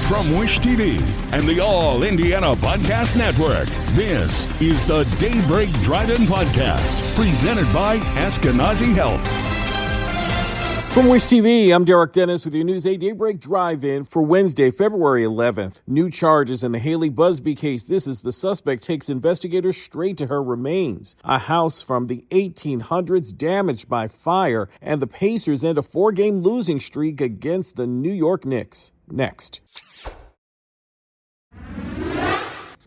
From Wish TV and the All Indiana Podcast Network, this is the Daybreak Drive-In Podcast, presented by Ashkenazi Health. From Wish TV, I'm Derek Dennis with your News 8 Daybreak Drive-In for Wednesday, February 11th. New charges in the Hailey Buzbee case. This is the suspect takes investigators straight to her remains. A house from the 1800s damaged by fire, and the Pacers end a 4-game losing streak against the New York Knicks. Next.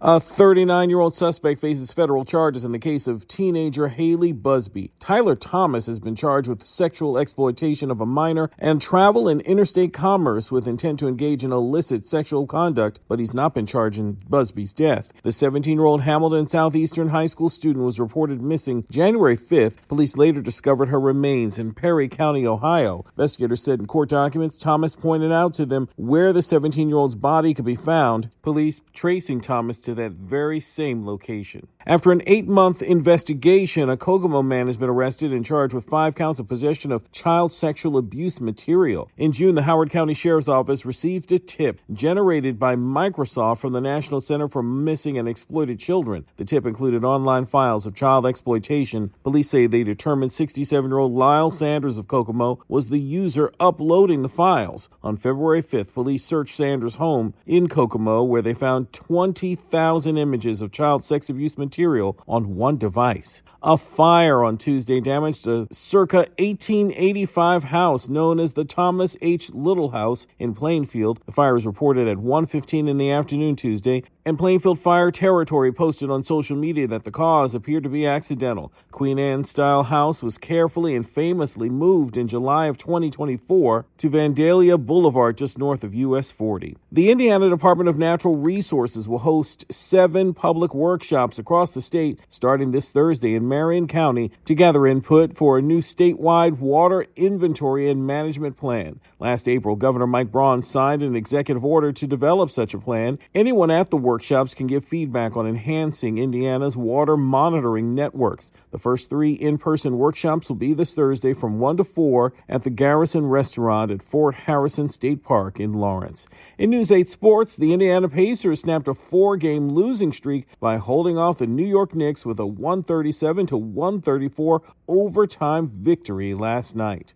A 39-year-old suspect faces federal charges in the case of teenager Hailey Buzbee. Tyler Thomas has been charged with sexual exploitation of a minor and travel in interstate commerce with intent to engage in illicit sexual conduct, but he's not been charged in Buzbee's death. The 17-year-old Hamilton Southeastern High School student was reported missing January 5th. Police later discovered her remains in Perry County, Ohio. Investigators said in court documents Thomas pointed out to them where the 17-year-old's body could be found, police tracing Thomas to that very same location. After an 8-month investigation, a Kokomo man has been arrested and charged with 5 counts of possession of child sexual abuse material. In June, the Howard County Sheriff's Office received a tip generated by Microsoft from the National Center for Missing and Exploited Children. The tip included online files of child exploitation. Police say they determined 67-year-old Lyle Sanders of Kokomo was the user uploading the files. On February 5th, police searched Sanders' home in Kokomo, where they found 20,000 images of child sex abuse material on one device. A fire on Tuesday damaged a circa 1885 house known as the Thomas H. Little House in Plainfield. The fire was reported at 1:15 in the afternoon Tuesday, and Plainfield Fire Territory posted on social media that the cause appeared to be accidental. Queen Anne-style house was carefully and famously moved in July of 2024 to Vandalia Boulevard just north of US 40. The Indiana Department of Natural Resources will host 7 public workshops across the state starting this Thursday in Marion County to gather input for a new statewide water inventory and management plan. Last April, Governor Mike Braun signed an executive order to develop such a plan. Anyone at the workshops can give feedback on enhancing Indiana's water monitoring networks. The first 3 in-person workshops will be this Thursday from 1 to 4 at the Garrison Restaurant at Fort Harrison State Park in Lawrence. In News 8 Sports, the Indiana Pacers snapped a 4-game losing streak by holding off the New York Knicks with a 137-134 overtime victory last night.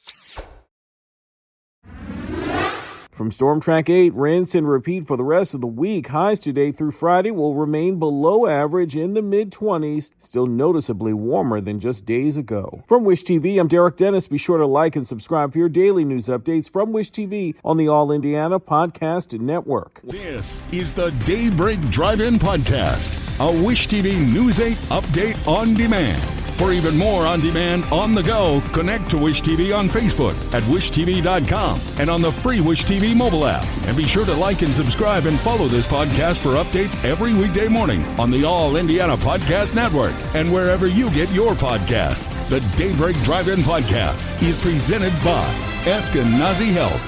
From Storm Track 8, rinse and repeat for the rest of the week. Highs today through Friday will remain below average in the mid-20s, still noticeably warmer than just days ago. From Wish TV, I'm Derek Dennis. Be sure to like and subscribe for your daily news updates from Wish TV on the All Indiana Podcast Network. This is the Daybreak Drive-In Podcast, a Wish TV News 8 update on demand. For even more on demand, on the go, connect to Wish TV on Facebook at wishtv.com and on the free Wish TV mobile app. And be sure to like and subscribe and follow this podcast for updates every weekday morning on the All Indiana Podcast Network and wherever you get your podcasts. The Daybreak Drive-In Podcast is presented by Ashkenazi Health.